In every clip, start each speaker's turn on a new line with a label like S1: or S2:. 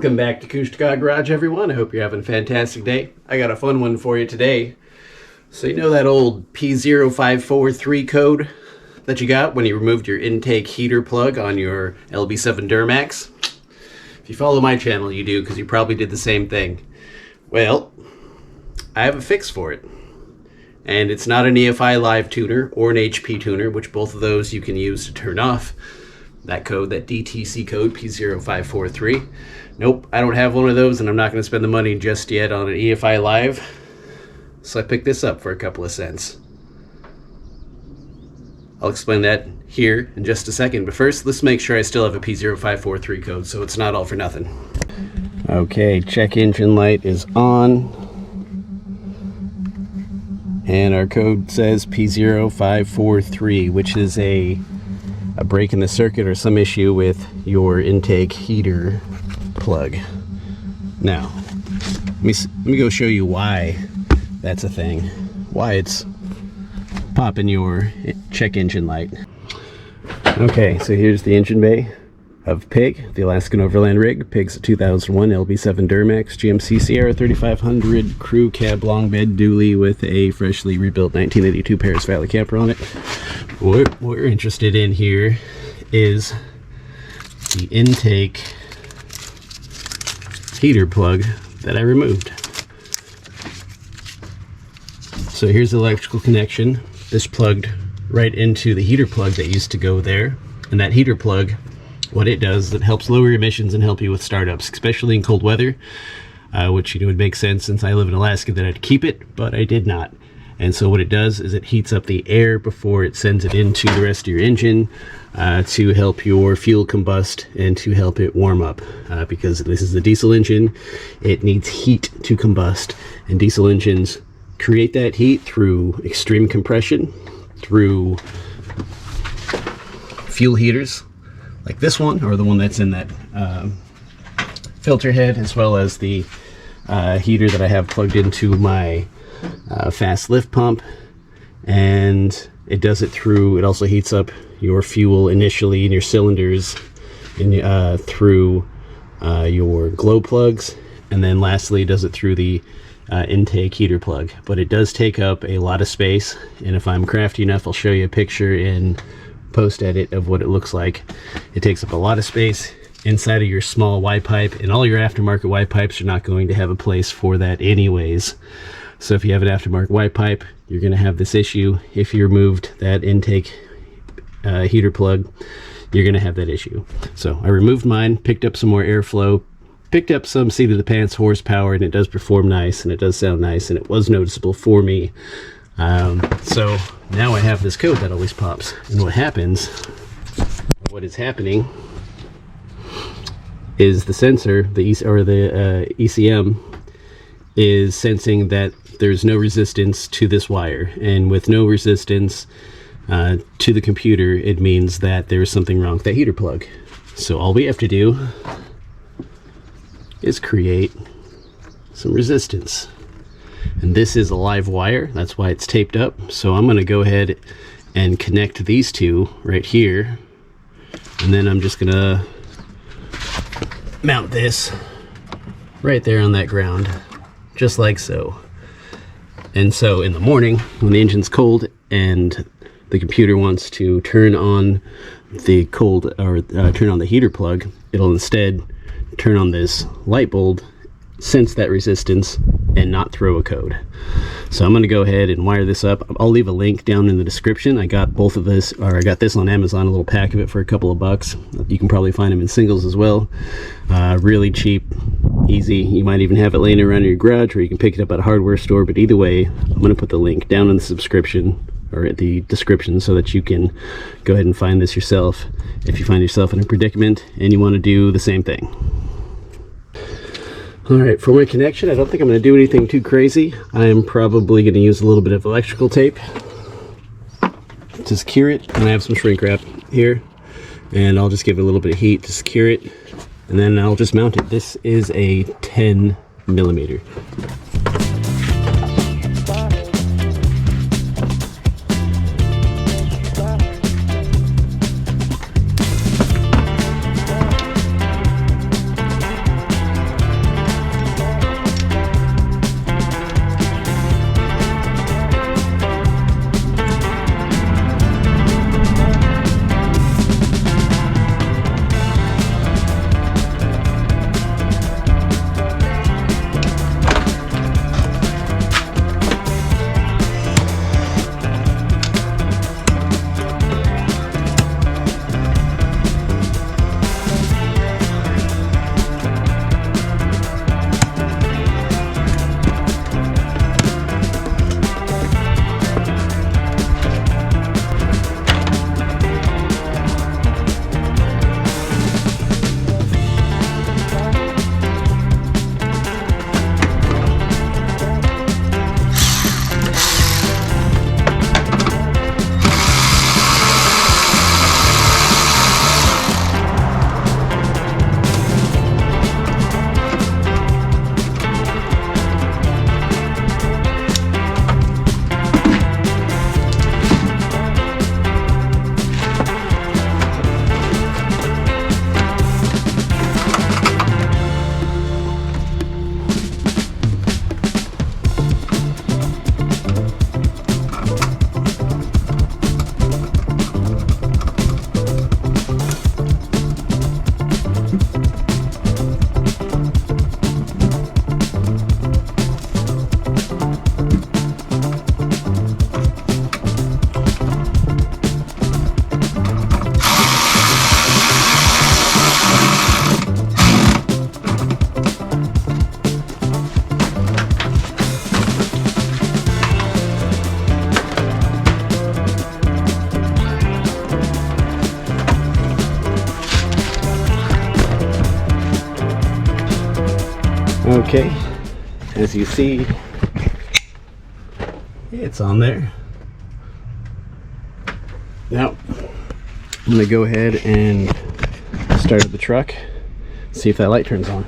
S1: Welcome back to Car Garage, everyone. I hope you're having a fantastic day. I got a fun one for you today. So you know that old P0543 code that you got when you removed your intake heater plug on your LB7 Duramax? If you follow my channel, you do, because you probably did the same thing. Well, I have a fix for it. And it's not an EFI live tuner or an HP tuner, which both of those you can use to turn off that code, that DTC code, P0543. Nope, I don't have one of those, and I'm not going to spend the money just yet on an EFI live. So I picked this up for a couple of cents. I'll explain that here in just a second, but first let's make sure I still have a P0543 code so it's not all for nothing. Okay, check engine light is on. And our code says P0543, which is a break in the circuit or some issue with your intake heater plug. Now, let me go show you why that's a thing. Why it's popping your check engine light. Okay, so here's the engine bay of Pig, the Alaskan Overland rig. Pig's a 2001 LB7 Duramax GMC Sierra 3500 crew cab long bed dually with a freshly rebuilt 1982 Paris Valley camper on it. What we're interested in here is the intake heater plug that I removed. So here's the electrical connection. This plugged right into the heater plug that used to go there. And that heater plug, what it does is it helps lower emissions and help you with startups, especially in cold weather, which would make sense since I live in Alaska that I'd keep it, but I did not. And so what it does is it heats up the air before it sends it into the rest of your engine to help your fuel combust and to help it warm up. Because this is a diesel engine, it needs heat to combust. And diesel engines create that heat through extreme compression, through fuel heaters like this one, or the one that's in that filter head, as well as the heater that I have plugged into my fast lift pump. And it does it through, it also heats up your fuel initially in your cylinders and through your glow plugs, and then lastly it does it through the intake heater plug. But it does take up a lot of space, and if I'm crafty enough, I'll show you a picture in post edit of what it looks like. It takes up a lot of space inside of your small Y pipe, and all your aftermarket Y pipes are not going to have a place for that anyways. So if you have an aftermarket Y pipe, you're going to have this issue. If you removed that intake heater plug, you're going to have that issue. So I removed mine, picked up some more airflow, picked up some seat of the pants horsepower, and it does perform nice, and it does sound nice, and it was noticeable for me. So now I have this code that always pops. And what is happening is the sensor, the ECM, is sensing that there's no resistance to this wire, and with no resistance to the computer, it means that there's something wrong with that heater plug. So all we have to do is create some resistance, and this is a live wire, that's why it's taped up. So I'm going to go ahead and connect these two right here, and then I'm just gonna mount this right there on that ground, just like so. And so in the morning, when the engine's cold and the computer wants to turn on the turn on the heater plug, it'll instead turn on this light bulb, sense that resistance, and not throw a code. So I'm going to go ahead and wire this up. I'll leave a link down in the description. I got both of this, or I got this on Amazon, a little pack of it for a couple of bucks. You can probably find them in singles as well. Really cheap, easy. You might even have it laying around in your garage, or you can pick it up at a hardware store. But either way, I'm going to put the link down in the subscription, or at the description, so that you can go ahead and find this yourself if you find yourself in a predicament and you want to do the same thing. Alright, for my connection, I don't think I'm going to do anything too crazy. I am probably going to use a little bit of electrical tape to secure it, and I have some shrink wrap here, and I'll just give it a little bit of heat to secure it, and then I'll just mount it. This is a 10 millimeter. Okay, as you see, it's on there. Now, I'm gonna go ahead and start up the truck, see if that light turns on.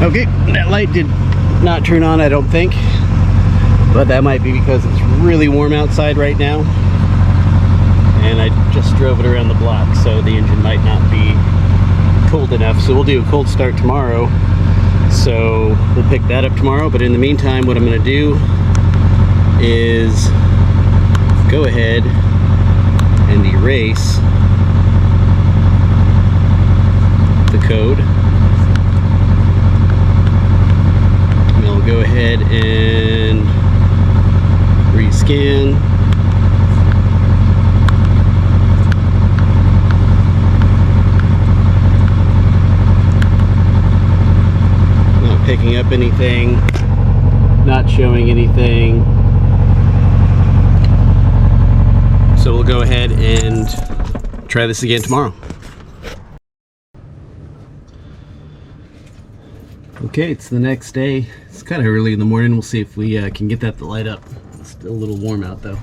S1: Okay, that light did not turn on, I don't think, but that might be because it's really warm outside right now, and I just drove it around the block, so the engine might not be cold enough. So we'll do a cold start tomorrow, so we'll pick that up tomorrow. But in the meantime, what I'm going to do is go ahead and erase the code. Go ahead and rescan. Not picking up anything, not showing anything. So we'll go ahead and try this again tomorrow. Okay, it's the next day. It's kind of early in the morning. We'll see if we can get that to light up. It's still a little warm out though.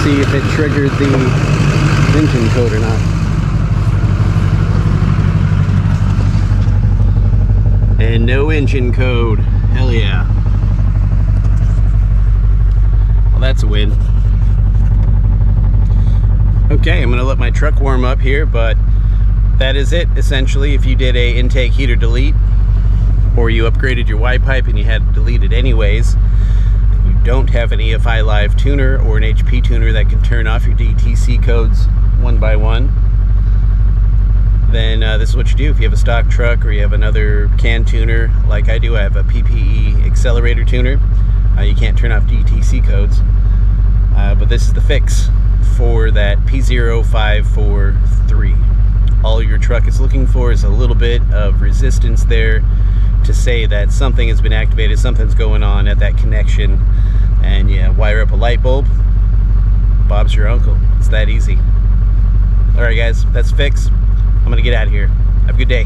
S1: See if it triggered the engine code or not. And no engine code. Hell yeah. Well, that's a win. Okay, I'm gonna let my truck warm up here, but that is it essentially. If you did a intake heater delete, or you upgraded your Y pipe and you had to delete it anyways, don't have an EFI Live tuner or an HP tuner that can turn off your DTC codes one by one, then this is what you do. If you have a stock truck or you have another CAN tuner like I do, I have a PPE accelerator tuner, you can't turn off DTC codes, but this is the fix for that P0543. All your truck is looking for is a little bit of resistance there to say that something has been activated, something's going on at that connection, and yeah, wire up a light bulb. Bob's your uncle. It's that easy. All right, guys, that's fixed. I'm gonna get out of here. Have a good day.